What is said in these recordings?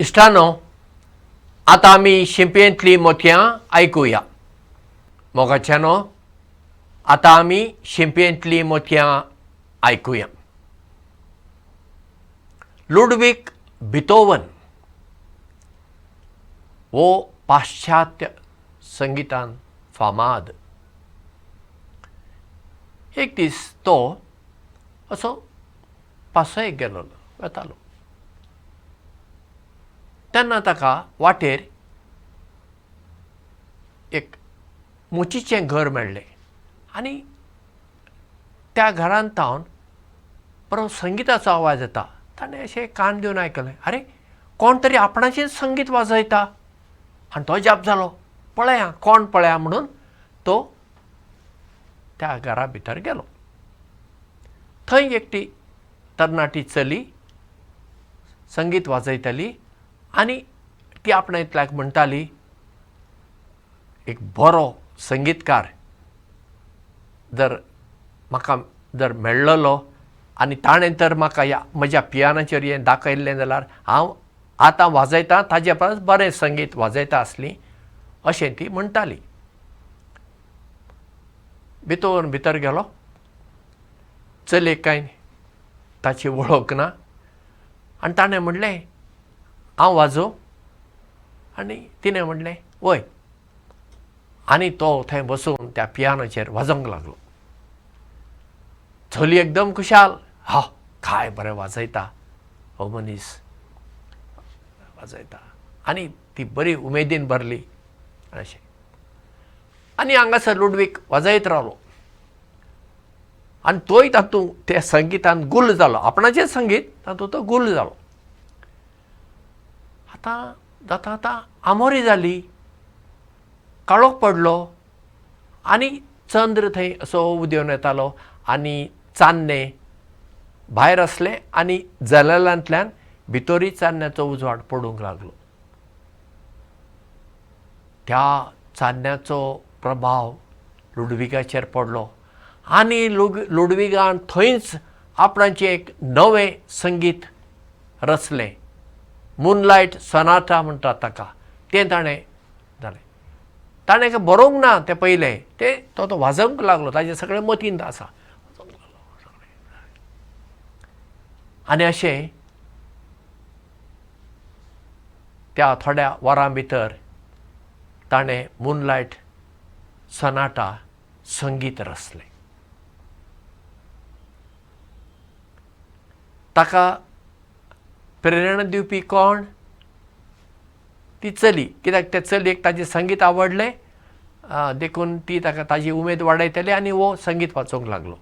इष्टानो, आता आम्ही शिंपयेंतलीं मोतयां ऐकूया. मोगाच्यानो, आता आम्ही शिंपयेंतलीं मोतयां ऐकूया. लुडविक बिथोवन वो पाश्चात्य संगीतान फामाद. एक दीस तो असो पासयेक गेलोलो वतालो. तेन्ना ताका वाटेर एक मोचीचें घर मेळ्ळें आनी त्या घरांत तावन बरो संगिताचो आवाज येता. ताणें अशें कान दिवन आयकलें, आरे कोण तरी आपणाचेंच संगीत वाजयता. आनी तो जाप जालो, पळया कोण पळया म्हणून तो त्या घरा भितर गेलो. थंय एकटी तरणाटी चली संगीत वाजयताली आनी ती आपणायतल्याक म्हणटाली, एक बरो संगीतकार म्हाका जर मेळ्ळलो आनी ताणें तर म्हाका म्हज्या पियानाचेर हें दाखयल्लें जाल्यार हांव आतां वाजयतां ताचे परस बरें संगीत वाजयता आसलीं, अशें ती म्हणटाली. बिथोवन भितर गेलो. चलयेक कांय ताची वळख ना आनी ताणें म्हणलें, हांव वाजोवं? आनी तिणें म्हणलें, वय. आनी तो थंय बसून त्या पियानाचेर वाजोवंक लागलो. चली एकदम खुशाल, काय बरें वाजयता हो मनीस, वाजयता. आनी ती बरी उमेदीन भरली अशें. आनी हांगासर लुडवीक वाजयत रावलो आनी तोय तातूंत त्या संगितान गुल्ल जालो. आपणाचें संगीत तातूंत तो गुल्ल जालो. आतां जाता आमोरी जाली, काळोख पडलो आनी चंद्र थंय असो उदेवन येतालो आनी चान्नें भायर आसलें आनी जनेलांतल्यान भितरी चान्न्याचो उजवाड पडूंक लागलो. त्या चान्न्याचो प्रभाव लुडविकाचेर पडलो आनी लुडविकान थंयच आपणाचें एक नवें संगीत रचलें. मूनलायट सोनाटा म्हणटात ताका, तें ताणें जालें. ताणें बरोवंक ना तें पयलें, तें तो वाजोवंक लागलो. ताजें सगळें मतींत आसा. आनी अशें त्या थोड्या वरां भितर ताणें मूनलायट सोनाटा संगीत रचलें. ताका प्रेरणा दिवपी कोण? ती चली. कित्याक त्या चलयेक ताजें संगीत आवडलें देखून ती ताका ताजी उमेद वाडयताली आनी वो संगीत वाजोवंक लागलो.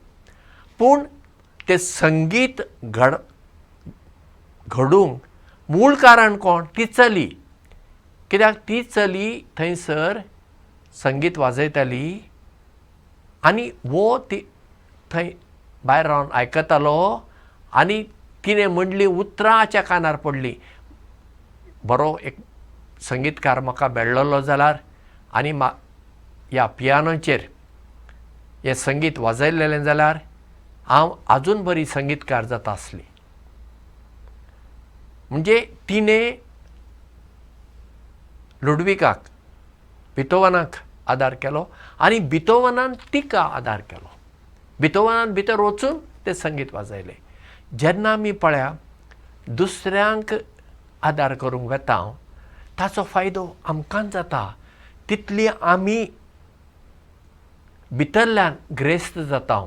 पूण तें संगीत घडूंक मूळ कारण कोण? ती चली. कित्याक ती चली थंयसर संगीत वाजयताली आनी वो ती थंय भायर रावन आयकतालो आनी तिणें म्हणली उतरां कानार पडलीं, बरो एक संगीतकार म्हाका मेळ्ळलो जाल्यार आनी ह्या पियानोचेर हें संगीत वाजयलेलें जाल्यार हांव आजून बरी संगीतकार जाता आसली. म्हणजे तिणें लुडविकाक, बिथोवनाक आदार केलो आनी बिथोवनान तिका आदार केलो. बिथोवनान भितर वचून तें संगीत वाजयलें. जेन्ना आमी पळया दुसऱ्यांक आदार करूंक वेता, ताचो फायदो आमकांच जाता. तितली आमी भितरल्यान ग्रेस्त जाता,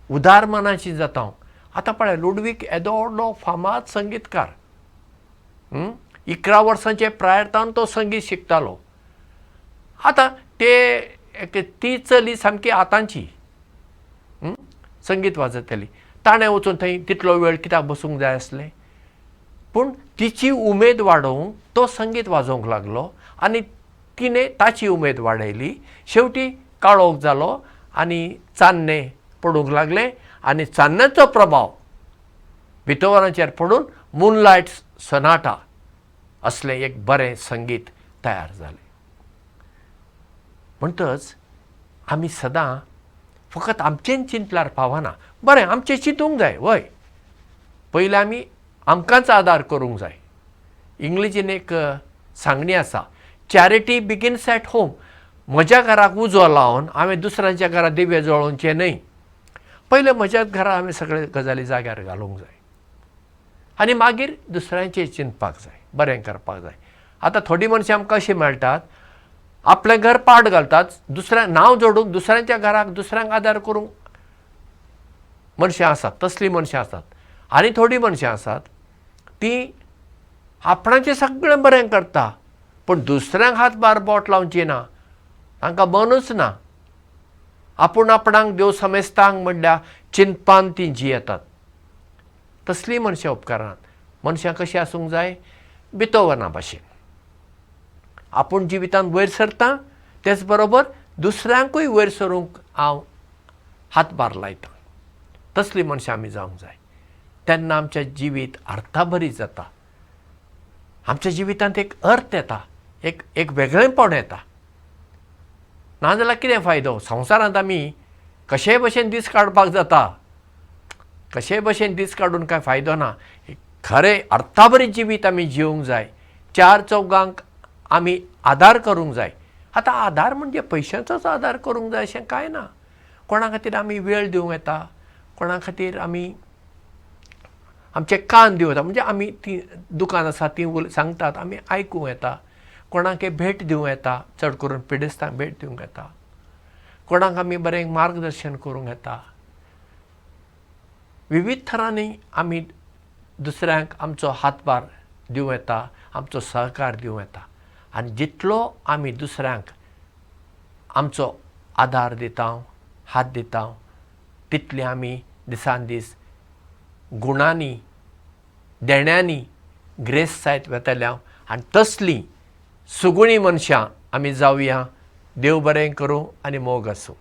उदार मनाची जाता. आतां पळय, लुडवीक येदो व्हडलो फामाद संगीतकार. 11 वर्सांचे प्रायर्तान तो संगीत शिकतालो. आतां ती चली सामकी आतांची संगीत वाजयताली. ताणें वचून थंय तितलो वेळ कित्याक बसूंक जाय आसलें? पूण तिची उमेद वाडोवंक तो संगीत वाजोवंक लागलो आनी तिणें ताची उमेद वाडयली. शेवटी काळोख जालो आनी चान्नें पडूंक लागलें आनी चान्न्याचो प्रभाव बिथोवनाचेर पडून मूनलायट सोनाटा असलें एक बरें संगीत तयार जालें. म्हणटच आमी सदां फकत आमचें चिंतल्यार फावना. बरें, आमचें चिंतूंक जाय, वय. पयलीं आमी आमकांच आदार करूंक जाय. इंग्लिशीन एक सांगणी आसा, चॅरिटी बिगिन्स ॲट होम. म्हज्या घराक उजो लावन हांवें दुसऱ्यांच्या घरा दिवे जळोवचे न्हय. पयले म्हज्याच घरा हांवें सगळे गजाली जाग्यार घालूंक जाय आनी मागीर दुसऱ्यांचें चिंतपाक जाय, बरें करपाक जाय. आतां थोडीं मनशां आमकां अशीं मेळटात, आपलें घर पाड घालतात, दुसऱ्यांक नांव जोडूंक, दुसऱ्यांच्या घराक दुसऱ्यांक आदार करूंक मनशां आसात, तसलीं मनशां आसात. आनी थोडीं मनशां आसात तीं आपणाचें सगळें बरें करता पूण दुसऱ्यांक हातभार बोट लावची ना, तांकां मनूच ना. आपूण आपणाक देव समेस्तांक म्हणल्या चिंतपान तीं जियेतात. तसलीं मनशां उपकारनात. मनशां कशीं आसूंक जाय? बितोवना भाशेन. आपूण जिवितांत वयर सरता तेच बरोबर दुसऱ्यांकूय वयर सरूंक हांव हातभार लायतां. तसलीं मनशां आमी जावंक जाय. तेन्ना आमचें जिवीत अर्थाभरीत जाता. आमच्या जिवितांत एक अर्थ येता, एक वेगळेंपण येता. नाजाल्यार कितें फायदो? संवसारांत आमी कशेय भशेन दीस काडपाक जाता, कशेय भशेन दीस काडून कांय फायदो ना. खरें अर्थाभरीत जिवीत आमी जिवंक जाय. चार चौगांक आमी आदार करूंक जाय. आतां आदार म्हणजे पयशांचोच आदार करूंक जाय अशें कांय ना. कोणा खातीर आमी वेळ दिवं येता, कोणा खातीर आमी आमचे कान दिवं येता, म्हणजे आमी ती दुकान आसा ती सांगतात आमी आयकूंक येता. कोणाकय भेट दिवं येता, चड करून पिडेस्तांक भेट दिवंक येता. कोणाक आमी बरें मार्गदर्शन करूंक येता. विविध थरांनी आमी दुसऱ्यांक आमचो हातभार दिवं येता, आमचो सहकार दिवं येता. आनी जितलो आमी दुसऱ्यांक आमचो आदार दिता, हात दिता, तितले आमी दिसान दीस गुणांनी, देण्यांनी ग्रेस जायत वेतल्या. आनी तसलीं सुगुणी मनशां आमी जावया. देव बरें करूं आनी मोग आसूं.